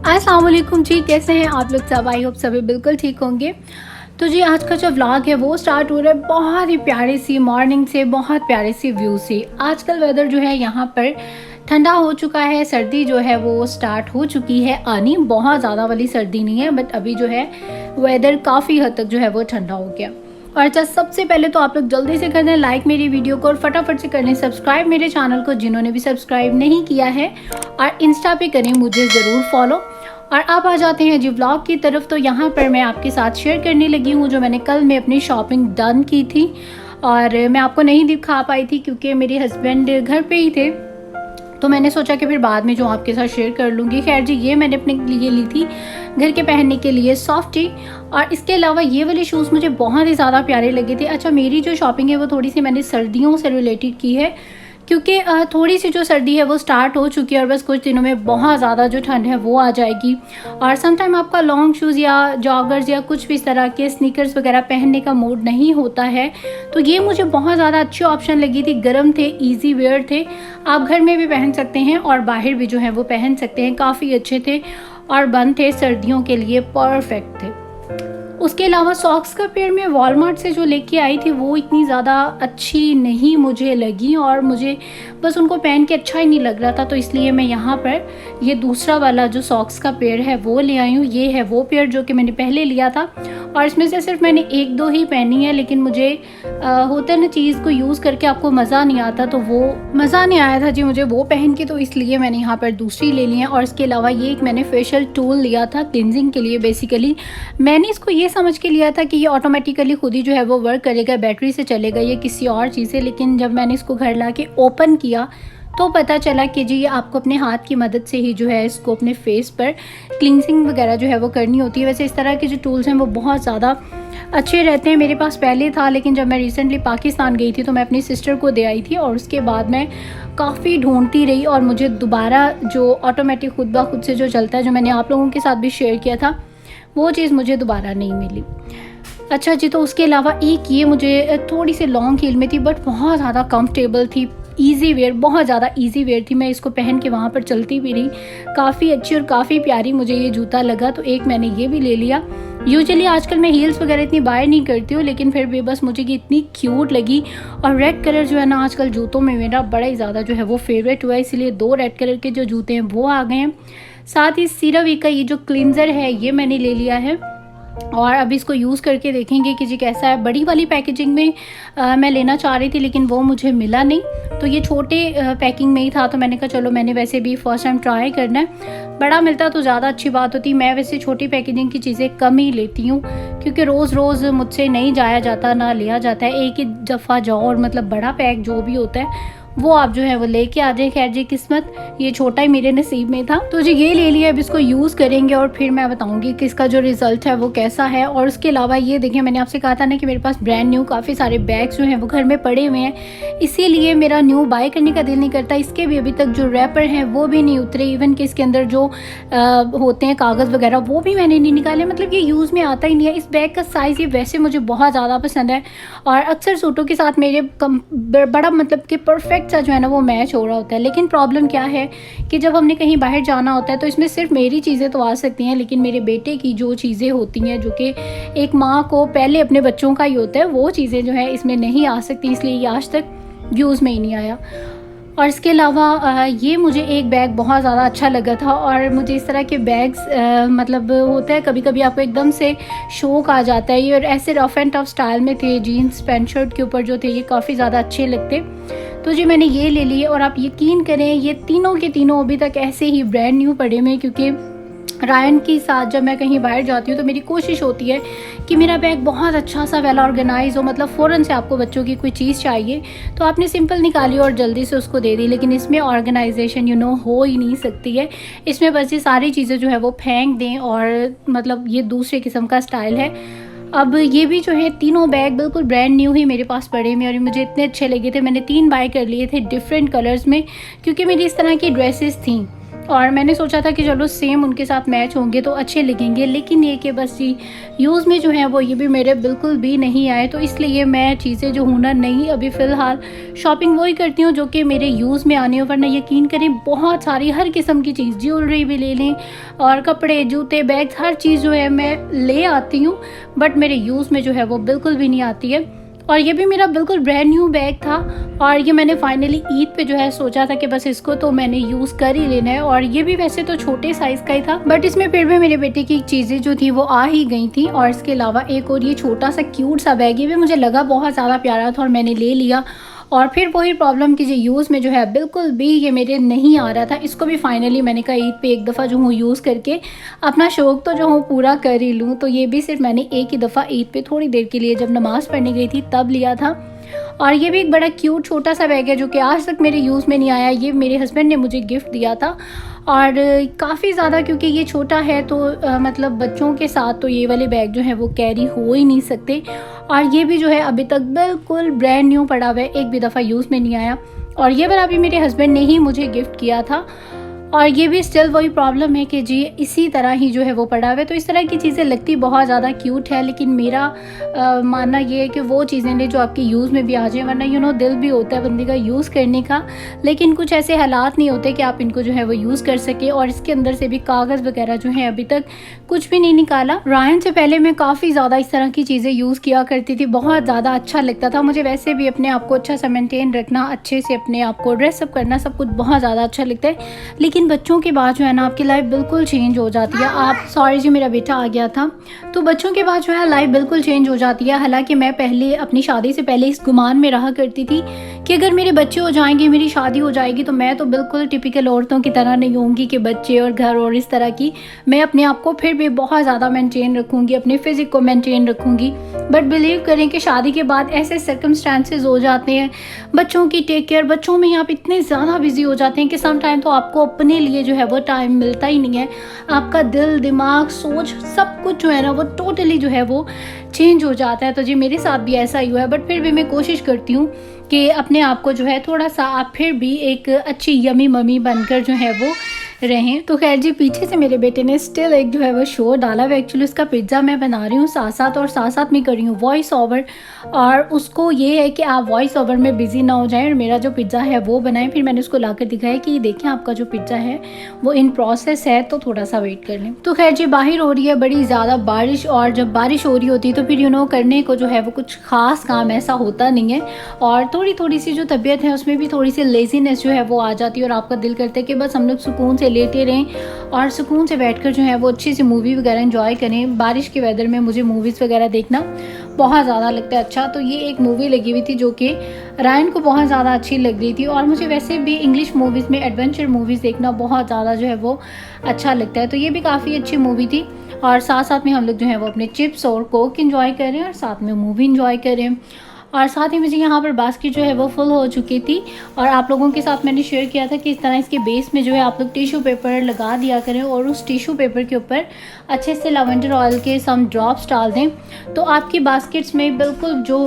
अस्सलाम वालेकुम जी, कैसे हैं आप लोग सब? आई होप सभी बिल्कुल ठीक होंगे। तो जी आज का जो व्लॉग है वो स्टार्ट हो रहा है बहुत ही प्यारी सी मॉर्निंग से, बहुत प्यारे सी व्यू से। आजकल वेदर जो है यहाँ पर ठंडा हो चुका है, सर्दी जो है वो स्टार्ट हो चुकी है आनी। बहुत ज़्यादा वाली सर्दी नहीं है, बट अभी जो है वेदर काफ़ी हद तक जो है वो ठंडा हो गया। और अच्छा, सबसे पहले तो आप लोग जल्दी से कर दें लाइक मेरी वीडियो को, और फटाफट से कर लें सब्सक्राइब मेरे चैनल को जिन्होंने भी सब्सक्राइब नहीं किया है, और इंस्टा पे करें मुझे ज़रूर फॉलो। और अब आ जाते हैं जी व्लॉग की तरफ। तो यहाँ पर मैं आपके साथ शेयर करने लगी हूँ जो मैंने कल में अपनी शॉपिंग डन की थी, और मैं आपको नहीं दिखा पाई थी क्योंकि मेरे हस्बैंड घर पे ही थे, तो मैंने सोचा कि फिर बाद में जो आपके साथ शेयर कर लूँगी। खैर जी, ये मैंने अपने लिए ली थी घर के पहनने के लिए सॉफ्टी, और इसके अलावा ये वाले शूज़ मुझे बहुत ही ज़्यादा प्यारे लगे थे। अच्छा, मेरी जो शॉपिंग है वो थोड़ी सी मैंने सर्दियों से रिलेटेड की है, क्योंकि थोड़ी सी जो सर्दी है वो स्टार्ट हो चुकी है, और बस कुछ दिनों में बहुत ज़्यादा जो ठंड है वो आ जाएगी। और समटाइम आपका लॉन्ग शूज़ या जॉगर्स या कुछ भी इस तरह के स्नीकर्स वगैरह पहनने का मूड नहीं होता है, तो ये मुझे बहुत ज़्यादा अच्छी ऑप्शन लगी थी। गर्म थे, इजी वेयर थे, आप घर में भी पहन सकते हैं और बाहर भी जो है वो पहन सकते हैं। काफ़ी अच्छे थे और बंद थे, सर्दियों के लिए परफेक्ट थे। उसके अलावा सॉक्स का पेयर मैं वॉलमार्ट से जो लेके आई थी वो इतनी ज़्यादा अच्छी नहीं मुझे लगी, और मुझे बस उनको पहन के अच्छा ही नहीं लग रहा था, तो इसलिए मैं यहाँ पर ये दूसरा वाला जो सॉक्स का पेयर है वो ले आई हूँ। ये है वो पेयर जो कि मैंने पहले लिया था, और इसमें से सिर्फ मैंने एक दो ही पहनी है, लेकिन मुझे होता है ना चीज़ को यूज़ करके आपको मज़ा नहीं आता, तो वो मज़ा नहीं आया था जी मुझे वो पहन के, तो इसलिए मैंने यहाँ पर दूसरी ले ली है। और इसके अलावा ये एक मैंने फेशियल टूल लिया था क्लिनजिंग के लिए। बेसिकली मैंने इसको ये समझ के लिया था कि ये ऑटोमेटिकली खुद ही जो है वो वर्क करेगा, बैटरी से चलेगा या किसी और चीज़ से, लेकिन जब मैंने इसको घर ला के ओपन किया तो पता चला कि जी आपको अपने हाथ की मदद से ही जो है इसको अपने फेस पर क्लिनजिंग वगैरह जो है वो करनी होती है। वैसे इस तरह के जो टूल्स हैं वो बहुत ज़्यादा अच्छे रहते हैं। मेरे पास पहले था, लेकिन जब मैं रिसेंटली पाकिस्तान गई थी तो मैं अपनी सिस्टर को दे आई थी, और उसके बाद मैं काफ़ी ढूंढती रही, और मुझे दोबारा जो ऑटोमेटिक खुद ब खुद से जो चलता है, जो मैंने आप लोगों के साथ भी शेयर किया था, वो चीज़ मुझे दोबारा नहीं मिली। अच्छा जी, तो उसके अलावा एक ये मुझे थोड़ी सी लॉन्ग हील में थी, बट बहुत ज़्यादा कंफर्टेबल थी, इजी वेयर, बहुत ज़्यादा इजी वेयर थी। मैं इसको पहन के वहाँ पर चलती भी रही, काफ़ी अच्छी और काफ़ी प्यारी मुझे ये जूता लगा, तो एक मैंने ये भी ले लिया। यूजुअली आजकल मैं हील्स वगैरह इतनी बाय नहीं करती हूँ, लेकिन फिर भी बस मुझे ये इतनी क्यूट लगी। और रेड कलर जो है ना आजकल जूतों में मेरा बड़ा ही ज़्यादा जो है वो फेवरेट हुआ है, इसलिए 2 रेड कलर के जो जूते हैं वो आ गए हैं। साथ ही सीरावी का ये जो क्लींजर है ये मैंने ले लिया है, और अब इसको यूज़ करके देखेंगे कि जी कैसा है। बड़ी वाली पैकेजिंग में मैं लेना चाह रही थी, लेकिन वो मुझे मिला नहीं, तो ये छोटे पैकिंग में ही था, तो मैंने कहा चलो मैंने वैसे भी फर्स्ट टाइम ट्राई करना है, बड़ा मिलता तो ज़्यादा अच्छी बात होती। मैं वैसे छोटी पैकेजिंग की चीज़ें कम ही लेती हूँ, क्योंकि रोज़ रोज़ मुझसे नहीं जाया जाता, ना लिया जाता है। एक ही दफ़ा जाओ और मतलब बड़ा पैक जो भी होता है वो आप जो है वो लेके आ जाए। खैर जी, किस्मत ये छोटा ही मेरे नसीब में था, तो जी ये ले लिया। अब इसको यूज़ करेंगे और फिर मैं बताऊंगी कि इसका जो रिज़ल्ट है वो कैसा है। और उसके अलावा ये देखिए, मैंने आपसे कहा था ना कि मेरे पास ब्रांड न्यू काफ़ी सारे बैग्स जो हैं वो घर में पड़े हुए हैं, इसीलिए मेरा न्यू बाय करने का दिल नहीं करता। इसके भी अभी तक जो रैपर हैं वो भी नहीं उतरे, इवन कि इसके अंदर जो होते हैं कागज़ वगैरह वो भी मैंने नहीं निकाले, मतलब ये यूज़ में आता ही नहीं है। इस बैग का साइज़ ये वैसे मुझे बहुत ज़्यादा पसंद है, और अक्सर सूटों के साथ मेरे बड़ा मतलब कि परफेक्ट सा जो है ना वो मैच हो रहा होता है। लेकिन प्रॉब्लम क्या है कि जब हमने कहीं बाहर जाना होता है तो इसमें सिर्फ मेरी चीज़ें तो आ सकती हैं, लेकिन मेरे बेटे की जो चीज़ें होती हैं, जो कि एक माँ को पहले अपने बच्चों का ही होता है, वो चीज़ें जो है इसमें नहीं आ सकती, इसलिए ये आज तक यूज़ में ही नहीं आया। और इसके अलावा ये मुझे एक बैग बहुत ज़्यादा अच्छा लगा था, और मुझे इस तरह के बैग्स मतलब होता है कभी कभी आपको एकदम से शौक आ जाता है ये, और ऐसे रफ़ एंड टफ स्टाइल में थे, जीन्स पैंट शर्ट के ऊपर जो थे ये काफ़ी ज़्यादा अच्छे लगते, तो जी मैंने ये ले लिए। और आप यकीन करें ये तीनों के तीनों अभी तक ऐसे ही ब्रांड न्यू पड़े हुए, क्योंकि रायन के साथ जब मैं कहीं बाहर जाती हूँ तो मेरी कोशिश होती है कि मेरा बैग बहुत अच्छा सा वेल ऑर्गेनाइज हो, मतलब फ़ौरन से आपको बच्चों की कोई चीज़ चाहिए तो आपने सिंपल निकाली और जल्दी से उसको दे दी, लेकिन इसमें ऑर्गेनाइजेशन हो ही नहीं सकती है। इसमें बस ये सारी चीज़ें जो है वो फेंक दें, और मतलब ये दूसरे किस्म का स्टाइल है। अब ये भी जो है तीनों बैग बिल्कुल ब्रांड न्यू ही मेरे पास पड़े हुए, और मुझे इतने अच्छे लगे थे। मैंने 3 बाय कर लिए थे डिफरेंट कलर्स में, क्योंकि मेरी इस तरह की ड्रेसेस थी और मैंने सोचा था कि चलो सेम उनके साथ मैच होंगे तो अच्छे लगेंगे। लेकिन ये कि बस जी यूज़ में जो है वो ये भी मेरे बिल्कुल भी नहीं आए, तो इसलिए मैं चीज़ें जो हूँ ना नहीं, अभी फ़िलहाल शॉपिंग वही करती हूँ जो कि मेरे यूज़ में आने हो। वरना यकीन करें बहुत सारी हर किस्म की चीज़, ज्वेलरी भी ले लें और कपड़े, जूते, बैग, हर चीज़ जो है मैं ले आती हूँ, बट मेरे यूज़ में जो है वो बिल्कुल भी नहीं आती है। और ये भी मेरा बिल्कुल ब्रांड न्यू बैग था, और ये मैंने फाइनली ईद पे जो है सोचा था कि बस इसको तो मैंने यूज़ कर ही लेना है। और ये भी वैसे तो छोटे साइज़ का ही था, बट इसमें फिर भी मेरे बेटे की चीज़ें जो थी वो आ ही गई थी। और इसके अलावा एक और ये छोटा सा क्यूट सा बैग, ये भी मुझे लगा बहुत ज़्यादा प्यारा था और मैंने ले लिया। और फिर वही प्रॉब्लम कि जो यूज़ में जो है बिल्कुल भी ये मेरे नहीं आ रहा था। इसको भी फाइनली मैंने कहा ईद पे एक दफ़ा जो हूँ यूज़ करके अपना शौक़ तो जो हूँ पूरा कर ही लूँ। तो ये भी सिर्फ मैंने एक ही दफ़ा ईद पे थोड़ी देर के लिए जब नमाज़ पढ़ने गई थी तब लिया था। और ये भी एक बड़ा क्यूट छोटा सा बैग है जो कि आज तक मेरे यूज़ में नहीं आया। ये मेरे हस्बैंड ने मुझे गिफ्ट दिया था, और काफ़ी ज़्यादा क्योंकि ये छोटा है तो मतलब बच्चों के साथ तो ये वाले बैग जो है वो कैरी हो ही नहीं सकते। और ये भी जो है अभी तक बिल्कुल ब्रांड न्यू पड़ा हुआ है, एक भी दफ़ा यूज़ में नहीं आया। और ये वाला भी मेरे हस्बैंड ने ही मुझे गिफ्ट किया था, और ये भी स्टिल वही प्रॉब्लम है कि जी इसी तरह ही जो है वो पड़ा हुआ है। तो इस तरह की चीज़ें लगती बहुत ज़्यादा क्यूट है, लेकिन मेरा मानना ये है कि वो चीज़ें ने जो आपके यूज़ में भी आ जाए। वरना दिल भी होता है बंदे का यूज़ करने का, लेकिन कुछ ऐसे हालात नहीं होते कि आप इनको जो है वो यूज़ कर सके। और इसके अंदर से भी कागज़ वगैरह जो है अभी तक कुछ भी नहीं निकाला। रायन से पहले मैं काफ़ी ज़्यादा इस तरह की चीज़ें यूज़ किया करती थी, बहुत ज़्यादा अच्छा लगता था मुझे। वैसे भी अपने आप को अच्छा सा मेंटेन रखना, अच्छे से अपने आप को ड्रेसअप करना, सब कुछ बहुत ज़्यादा अच्छा लगता है। लेकिन बच्चों के बाद जो है ना आपकी लाइफ बिल्कुल चेंज हो जाती है। आप सॉरी जी मेरा बेटा आ गया था। तो बच्चों के बाद जो है लाइफ बिल्कुल चेंज हो जाती है। हालांकि मैं पहले अपनी शादी से पहले इस गुमान में रहा करती थी कि अगर मेरे बच्चे हो जाएंगे, मेरी शादी हो जाएगी, तो मैं तो बिल्कुल टिपिकल औरतों की तरह नहीं होंगी कि बच्चे और घर और इस तरह की। मैं अपने आप को फिर भी बहुत ज़्यादा मेंटेन रखूँगी, अपने फिज़िक को मेंटेन रखूँगी। बट बिलीव करें कि शादी के बाद ऐसे सर्कमस्टांसेस हो जाते हैं, बच्चों की टेक केयर, बच्चों में आप इतने ज़्यादा बिजी हो जाते हैं कि सम टाइम तो आपको अपने लिए जो है वो टाइम मिलता ही नहीं है। आपका दिल, दिमाग, सोच सब कुछ जो है ना वो टोटली जो है वो चेंज हो जाता है। तो जी मेरे साथ भी ऐसा ही हुआ है, बट फिर भी मैं कोशिश करती हूँ कि अपने आप को जो है थोड़ा सा आप फिर भी एक अच्छी यमी मम्मी बनकर जो है वो रहें। तो खैर जी पीछे से मेरे बेटे ने स्टिल एक जो है वो शो डाला हुआ। एक्चुअली उसका पिज़्ज़ा मैं बना रही हूँ साथ साथ, और साथ साथ मैं कर रही हूँ वॉइस ओवर। और उसको ये है कि आप वॉइस ओवर में बिज़ी ना हो जाएं और मेरा जो पिज़्ज़ा है वो बनाएं। फिर मैंने उसको लाकर दिखाया कि देखें आपका जो पिज़्ज़ा है वो इन प्रोसेस है, तो थोड़ा सा वेट कर लें। तो खैर जी बाहर हो रही है बड़ी ज़्यादा बारिश, और जब बारिश हो रही होती है तो फिर करने को जो है वो कुछ ख़ास काम ऐसा होता नहीं है। और थोड़ी सी जो तबीयत है उसमें भी थोड़ी सी लेज़ीनेस जो है वो आ जाती है, और आपका दिल करता है कि बस हम लोग सुकून से लेटे रहें और सुकून से बैठकर जो है वो अच्छी सी मूवी वगैरह एंजॉय करें। बारिश के वेदर में मुझे मूवीज़ वगैरह देखना बहुत ज़्यादा लगता है अच्छा। तो ये एक मूवी लगी हुई थी जो कि रायन को बहुत ज़्यादा अच्छी लग रही थी, और मुझे वैसे भी इंग्लिश मूवीज़ में एडवेंचर मूवीज़ देखना बहुत ज़्यादा जो है वो अच्छा लगता है। तो ये भी काफ़ी अच्छी मूवी थी, और साथ साथ में हम लोग जो है वो अपने चिप्स और कोक एंजॉय करें और साथ में मूवी एंजॉय करें। और साथ ही मुझे यहाँ पर बास्केट जो है वो फुल हो चुकी थी, और आप लोगों के साथ मैंने शेयर किया था कि इस तरह इसके बेस में जो है आप लोग टिश्यू पेपर लगा दिया करें, और उस टिश्यू पेपर के ऊपर अच्छे से लवेंडर ऑयल के सम ड्रॉप्स डाल दें, तो आपकी बास्केट्स में बिल्कुल जो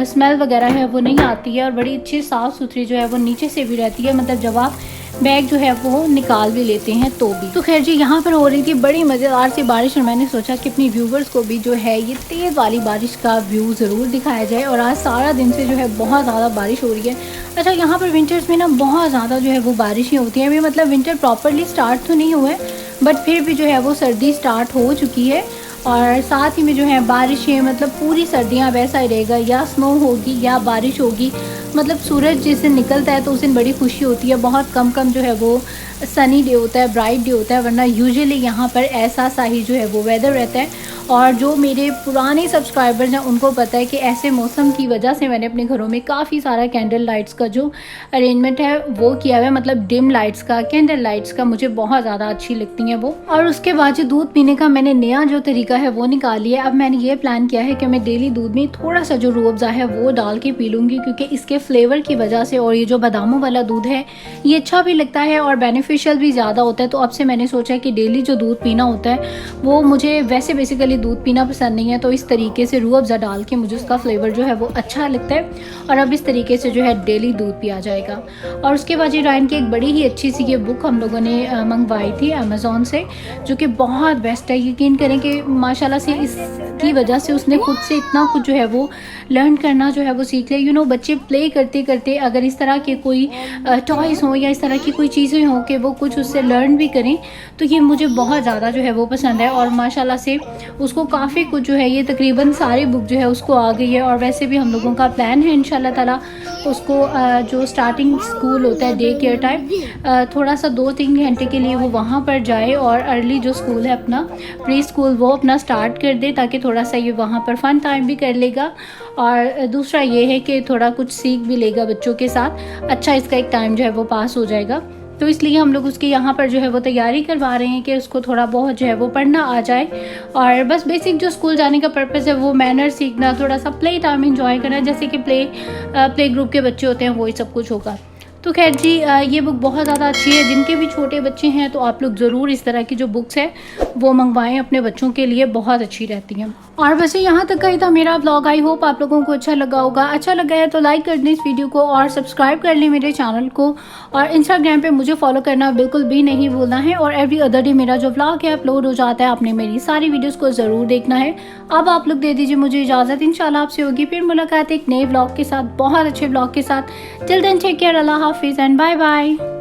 स्मेल वगैरह है वो नहीं आती है, और बड़ी अच्छी साफ़ सुथरी जो है वो नीचे से भी रहती है। मतलब जब आप बैग जो है वो निकाल भी लेते हैं तो भी। तो खैर जी यहाँ पर हो रही थी बड़ी मज़ेदार सी बारिश, और मैंने सोचा कि अपनी व्यूवर्स को भी जो है ये तेज़ वाली बारिश का व्यू ज़रूर दिखाया जाए। और आज सारा दिन से जो है बहुत ज़्यादा बारिश हो रही है। अच्छा यहाँ पर विंटर्स में ना बहुत ज़्यादा जो है वो बारिशें होती हैं। अभी मतलब विंटर प्रॉपरली स्टार्ट तो नहीं हुआ है, बट फिर भी जो है वो सर्दी स्टार्ट हो चुकी है, और साथ ही में जो है बारिशें, मतलब पूरी सर्दियाँ वैसा ही रहेगा, या स्नो होगी या बारिश होगी। मतलब सूरज जिस दिन निकलता है तो उस दिन बड़ी खुशी होती है, बहुत कम जो है वो सनी डे होता है, ब्राइट डे होता है, वरना यूजुअली यहाँ पर ऐसा सा ही जो है वो वेदर रहता है। और जो मेरे पुराने सब्सक्राइबर्स हैं उनको पता है कि ऐसे मौसम की वजह से मैंने अपने घरों में काफ़ी सारा कैंडल लाइट्स का जो अरेंजमेंट है वो किया हुआ है, मतलब डिम लाइट्स का, कैंडल लाइट्स का, मुझे बहुत ज़्यादा अच्छी लगती हैं वो। और उसके बाद जो दूध पीने का मैंने नया जो तरीका है वो निकाल लिया। अब मैंने ये प्लान किया है कि मैं डेली दूध में थोड़ा सा जो रूह अफ़ज़ा है वो डाल के पी लूँगी, क्योंकि इसके फ्लेवर की वजह से और ये जो बादामों वाला दूध है ये अच्छा भी लगता है और बेनिफिशियल भी ज़्यादा होता है। तो अब से मैंने सोचा है कि डेली जो दूध पीना होता है वो, मुझे वैसे बेसिकली दूध पीना पसंद नहीं है, तो इस तरीके से रूह अफ़ज़ा डाल के मुझे उसका फ्लेवर जो है वो अच्छा लगता है और अब इस तरीके से जो है डेली दूध पिया जाएगा। और उसके बाद ये रायन की एक बड़ी ही अच्छी सी ये बुक हम लोगों ने मंगवाई थी अमेज़ॉन से, जो कि बहुत बेस्ट है। यकीन करें कि माशाल्लाह से इसकी वजह से उसने खुद से इतना कुछ जो है वो लर्न करना जो है वो सीख लिया। बच्चे प्ले करते करते अगर इस तरह के कोई टॉयज़ हों या इस तरह की कोई चीज़ें हों कि वो कुछ उससे लर्न भी करें, तो ये मुझे बहुत ज़्यादा जो है वो पसंद है। और माशाल्लाह से उसको काफ़ी कुछ जो है, ये तकरीबन सारी बुक जो है उसको आ गई है। और वैसे भी हम लोगों का प्लान है इंशाल्लाह ताला उसको जो स्टार्टिंग स्कूल होता है डे केयर टाइम, थोड़ा सा 2-3 घंटे के लिए वो वहाँ पर जाए और अर्ली जो स्कूल है अपना प्री स्कूल वो अपना स्टार्ट कर दे, ताकि थोड़ा सा ये वहाँ पर फ़न टाइम भी कर लेगा और दूसरा ये है कि थोड़ा कुछ सीख भी लेगा बच्चों के साथ, अच्छा इसका एक टाइम जो है वो पास हो जाएगा। तो इसलिए हम लोग उसकी यहाँ पर जो है वो तैयारी करवा रहे हैं कि उसको थोड़ा बहुत जो है वो पढ़ना आ जाए और बस बेसिक जो स्कूल जाने का पर्पस है वो मैनर सीखना, थोड़ा सा प्ले टाइम एंजॉय करना, जैसे कि प्ले ग्रुप के बच्चे होते हैं वही सब कुछ होगा। तो खैर जी, ये बुक बहुत ज़्यादा अच्छी है। जिनके भी छोटे बच्चे हैं तो आप लोग ज़रूर इस तरह की जो बुक्स है वो मंगवाएं अपने बच्चों के लिए, बहुत अच्छी रहती हैं। और वैसे यहाँ तक का ही था मेरा व्लॉग। आई होप आप लोगों को अच्छा लगा होगा। अच्छा लगा है तो लाइक कर दें इस वीडियो को और सब्सक्राइब कर लें मेरे चैनल को, और इंस्टाग्राम पे मुझे फॉलो करना बिल्कुल भी नहीं भूलना है। और एवरी अदर डे मेरा जो व्लॉग है अपलोड हो जाता है, आपने मेरी सारी वीडियोज़ को ज़रूर देखना है। अब आप लोग दे दीजिए मुझे इजाज़त, इंशाल्लाह आपसे होगी फिर मुलाकात एक नए व्लॉग के साथ, बहुत अच्छे व्लॉग के साथ। टिल देन टेक केयर, अल्लाह हाफिज़ एंड बाय बाय।